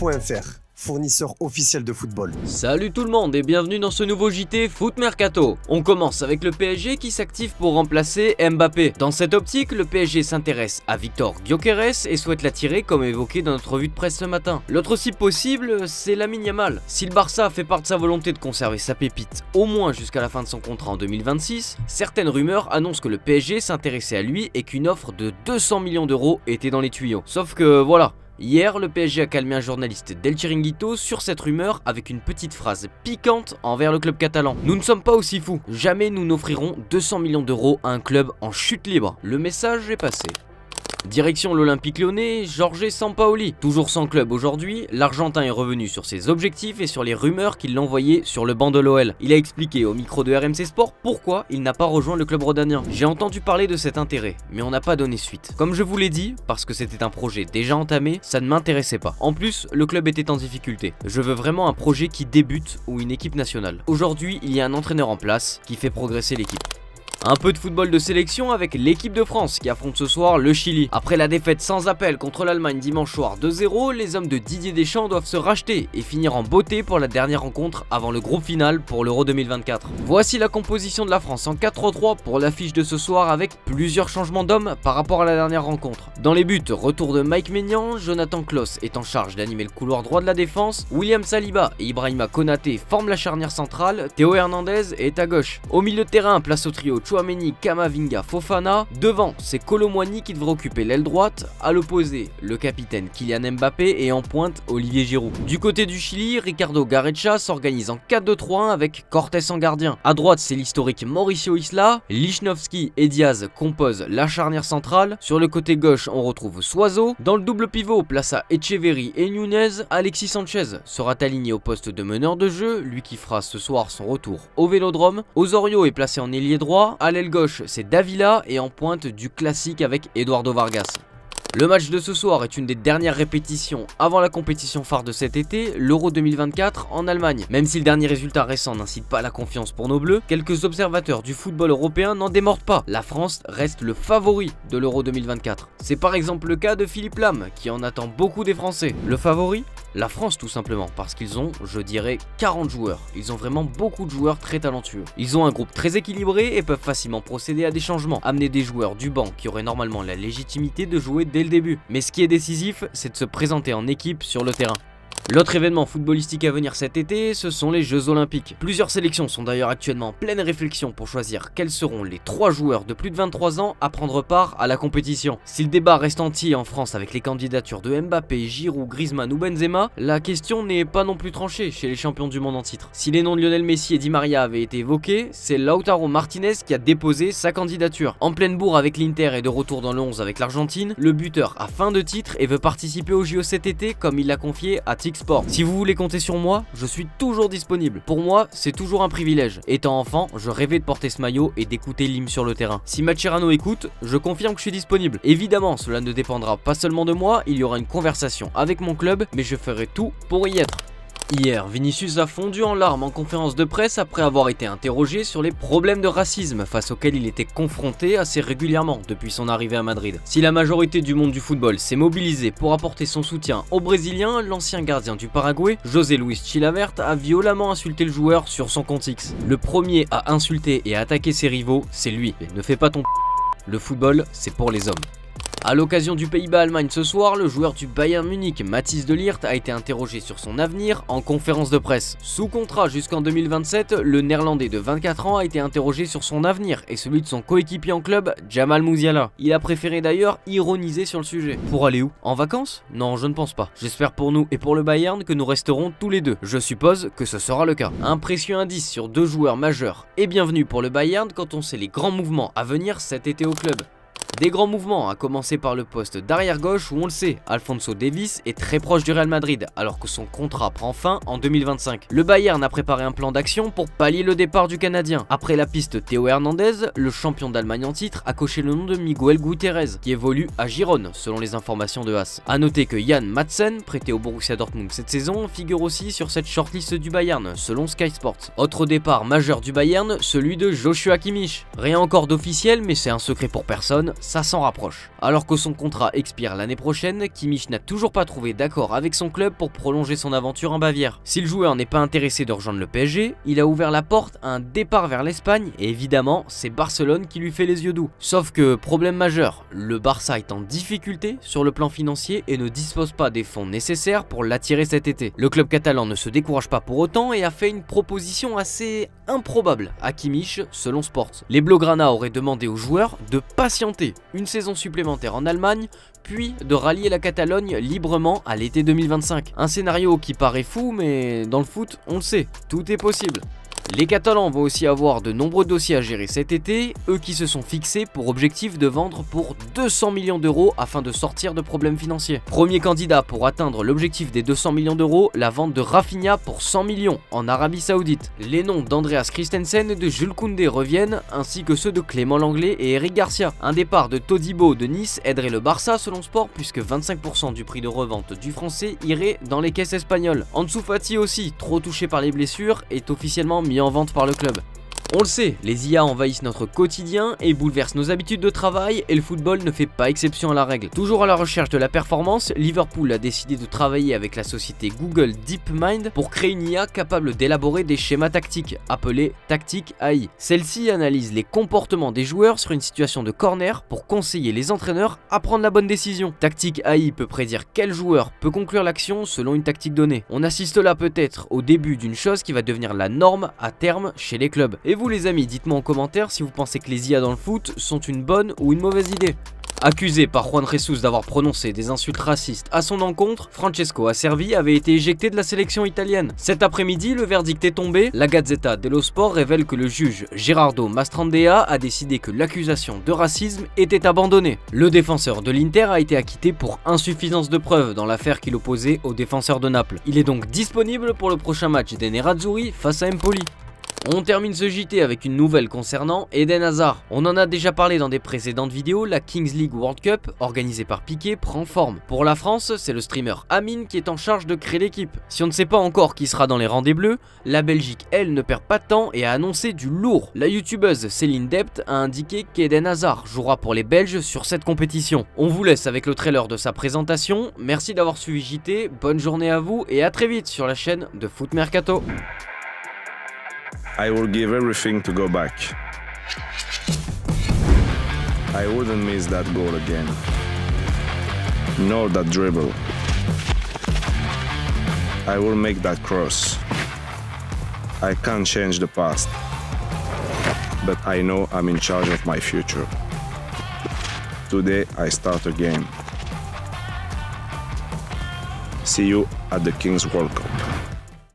JT.fr, fournisseur officiel de football. Salut tout le monde et bienvenue dans ce nouveau JT Foot Mercato. On commence avec le PSG qui s'active pour remplacer Mbappé. Dans cette optique, le PSG s'intéresse à Victor Gyökeres et souhaite l'attirer comme évoqué dans notre revue de presse ce matin. L'autre cible possible, c'est Lamine Yamal. Si le Barça fait part de sa volonté de conserver sa pépite au moins jusqu'à la fin de son contrat en 2026, certaines rumeurs annoncent que le PSG s'intéressait à lui et qu'une offre de 200 millions d'euros était dans les tuyaux. Sauf que voilà. Hier, le PSG a calmé un journaliste d'El Chiringuito sur cette rumeur avec une petite phrase piquante envers le club catalan. Nous ne sommes pas aussi fous, jamais nous n'offrirons 200 millions d'euros à un club en chute libre. Le message est passé. Direction l'Olympique Lyonnais, Jorge Sampaoli. Toujours sans club aujourd'hui, l'Argentin est revenu sur ses objectifs et sur les rumeurs qu'il l'envoyait sur le banc de l'OL. Il a expliqué au micro de RMC Sport pourquoi il n'a pas rejoint le club rhodanien. J'ai entendu parler de cet intérêt, mais on n'a pas donné suite. Comme je vous l'ai dit, parce que c'était un projet déjà entamé, ça ne m'intéressait pas. En plus, le club était en difficulté. Je veux vraiment un projet qui débute ou une équipe nationale. Aujourd'hui, il y a un entraîneur en place qui fait progresser l'équipe. Un peu de football de sélection avec l'équipe de France qui affronte ce soir le Chili. Après la défaite sans appel contre l'Allemagne dimanche soir 2-0, les hommes de Didier Deschamps doivent se racheter et finir en beauté pour la dernière rencontre avant le groupe final pour l'Euro 2024. Voici la composition de la France en 4-3 pour l'affiche de ce soir avec plusieurs changements d'hommes par rapport à la dernière rencontre. Dans les buts, retour de Mike Maignan, Jonathan Klaus est en charge d'animer le couloir droit de la défense, William Saliba et Ibrahima Konaté forment la charnière centrale, Théo Hernandez est à gauche. Au milieu de terrain, place au trio Tchouaméni, Kamavinga, Fofana. Devant, c'est Kolo Muani qui devrait occuper l'aile droite. À l'opposé, le capitaine Kylian Mbappé et en pointe Olivier Giroud. Du côté du Chili, Ricardo Gareca s'organise en 4-2-3-1 avec Cortés en gardien. À droite, c'est l'historique Mauricio Isla. Lichnowsky et Diaz composent la charnière centrale. Sur le côté gauche, on retrouve Suazo. Dans le double pivot, place à Echeverry et Nunez. Alexis Sanchez sera aligné au poste de meneur de jeu, lui qui fera ce soir son retour au Vélodrome. Osorio est placé en ailier droit. À l'aile gauche, c'est Davila et en pointe du classique avec Eduardo Vargas. Le match de ce soir est une des dernières répétitions avant la compétition phare de cet été, l'Euro 2024 en Allemagne. Même si le dernier résultat récent n'incite pas à la confiance pour nos bleus, quelques observateurs du football européen n'en démordent pas. La France reste le favori de l'Euro 2024. C'est par exemple le cas de Philippe Lam qui en attend beaucoup des Français. Le favori ? La France tout simplement, parce qu'ils ont, je dirais, 40 joueurs. Ils ont vraiment beaucoup de joueurs très talentueux. Ils ont un groupe très équilibré et peuvent facilement procéder à des changements, amener des joueurs du banc qui auraient normalement la légitimité de jouer dès le début. Mais ce qui est décisif, c'est de se présenter en équipe sur le terrain. L'autre événement footballistique à venir cet été, ce sont les Jeux Olympiques. Plusieurs sélections sont d'ailleurs actuellement en pleine réflexion pour choisir quels seront les 3 joueurs de plus de 23 ans à prendre part à la compétition. Si le débat reste entier en France avec les candidatures de Mbappé, Giroud, Griezmann ou Benzema, la question n'est pas non plus tranchée chez les champions du monde en titre. Si les noms de Lionel Messi et Di Maria avaient été évoqués, c'est Lautaro Martinez qui a déposé sa candidature. En pleine bourre avec l'Inter et de retour dans le 11 avec l'Argentine, le buteur a faim de titre et veut participer aux JO cet été comme il l'a confié à TIC Sport. Si vous voulez compter sur moi, je suis toujours disponible. Pour moi, c'est toujours un privilège. Étant enfant, je rêvais de porter ce maillot et d'écouter l'hymne sur le terrain. Si Mascherano écoute, je confirme que je suis disponible. Évidemment, cela ne dépendra pas seulement de moi, il y aura une conversation avec mon club, mais je ferai tout pour y être. Hier, Vinicius a fondu en larmes en conférence de presse après avoir été interrogé sur les problèmes de racisme face auxquels il était confronté assez régulièrement depuis son arrivée à Madrid. Si la majorité du monde du football s'est mobilisée pour apporter son soutien aux Brésiliens, l'ancien gardien du Paraguay, José Luis Chilavert, a violemment insulté le joueur sur son compte X. Le premier à insulter et à attaquer ses rivaux, c'est lui. Et ne fais pas ton le football, c'est pour les hommes. A l'occasion du Pays-Bas-Allemagne ce soir, le joueur du Bayern Munich, Mathis de Ligt, a été interrogé sur son avenir en conférence de presse. Sous contrat jusqu'en 2027, le néerlandais de 24 ans a été interrogé sur son avenir et celui de son coéquipier en club, Jamal Musiala. Il a préféré d'ailleurs ironiser sur le sujet. Pour aller où? En vacances? Non, je ne pense pas. J'espère pour nous et pour le Bayern que nous resterons tous les deux. Je suppose que ce sera le cas. Un précieux indice sur 2 joueurs majeurs et bienvenue pour le Bayern quand on sait les grands mouvements à venir cet été au club. Des grands mouvements, à commencer par le poste d'arrière gauche où on le sait, Alphonso Davies est très proche du Real Madrid alors que son contrat prend fin en 2025. Le Bayern a préparé un plan d'action pour pallier le départ du Canadien. Après la piste Théo Hernandez, le champion d'Allemagne en titre a coché le nom de Miguel Gutiérrez qui évolue à Gérone selon les informations de AS. A noter que Jan Madsen, prêté au Borussia Dortmund cette saison, figure aussi sur cette shortlist du Bayern selon Sky Sports. Autre départ majeur du Bayern, celui de Joshua Kimmich. Rien encore d'officiel mais c'est un secret pour personne, ça s'en rapproche. Alors que son contrat expire l'année prochaine, Kimmich n'a toujours pas trouvé d'accord avec son club pour prolonger son aventure en Bavière. Si le joueur n'est pas intéressé de rejoindre le PSG, il a ouvert la porte à un départ vers l'Espagne et évidemment c'est Barcelone qui lui fait les yeux doux. Sauf que problème majeur, le Barça est en difficulté sur le plan financier et ne dispose pas des fonds nécessaires pour l'attirer cet été. Le club catalan ne se décourage pas pour autant et a fait une proposition assez improbable à Kimmich selon Sport. Les Blaugrana auraient demandé aux joueurs de patienter une saison supplémentaire en Allemagne puis de rallier la Catalogne librement à l'été 2025. Un scénario qui paraît fou mais dans le foot on le sait, tout est possible. Les Catalans vont aussi avoir de nombreux dossiers à gérer cet été, eux qui se sont fixés pour objectif de vendre pour 200 millions d'euros afin de sortir de problèmes financiers. Premier candidat pour atteindre l'objectif des 200 millions d'euros, la vente de Rafinha pour 100 millions en Arabie Saoudite. Les noms d'Andreas Christensen et de Jules Koundé reviennent, ainsi que ceux de Clément Langlais et Eric Garcia. Un départ de Todibo de Nice aiderait le Barça selon Sport puisque 25% du prix de revente du français irait dans les caisses espagnoles. Ansu Fati aussi, trop touché par les blessures, est officiellement mis en vente par le club. On le sait, les IA envahissent notre quotidien et bouleversent nos habitudes de travail et le football ne fait pas exception à la règle. Toujours à la recherche de la performance, Liverpool a décidé de travailler avec la société Google DeepMind pour créer une IA capable d'élaborer des schémas tactiques, appelés Tactic AI. Celle-ci analyse les comportements des joueurs sur une situation de corner pour conseiller les entraîneurs à prendre la bonne décision. Tactic AI peut prédire quel joueur peut conclure l'action selon une tactique donnée. On assiste là peut-être au début d'une chose qui va devenir la norme à terme chez les clubs. Et vous les amis, dites-moi en commentaire si vous pensez que les IA dans le foot sont une bonne ou une mauvaise idée. Accusé par Juan Jesus d'avoir prononcé des insultes racistes à son encontre, Francesco Acerbi avait été éjecté de la sélection italienne. Cet après-midi, le verdict est tombé. La Gazzetta dello Sport révèle que le juge Gerardo Mastrandea a décidé que l'accusation de racisme était abandonnée. Le défenseur de l'Inter a été acquitté pour insuffisance de preuves dans l'affaire qu'il opposait au défenseur de Naples. Il est donc disponible pour le prochain match des Nerazzurri face à Empoli. On termine ce JT avec une nouvelle concernant Eden Hazard. On en a déjà parlé dans des précédentes vidéos, la Kings League World Cup, organisée par Piqué, prend forme. Pour la France, c'est le streamer Amine qui est en charge de créer l'équipe. Si on ne sait pas encore qui sera dans les rangs des Bleus, la Belgique, elle, ne perd pas de temps et a annoncé du lourd. La youtubeuse Céline Dept a indiqué qu'Eden Hazard jouera pour les Belges sur cette compétition. On vous laisse avec le trailer de sa présentation. Merci d'avoir suivi JT, bonne journée à vous et à très vite sur la chaîne de Foot Mercato. I will give everything to go back. I wouldn't miss that goal again. Nor that dribble. I will make that cross. I can't change the past. But I know I'm in charge of my future. Today I start a game. See you at the Kings World Cup.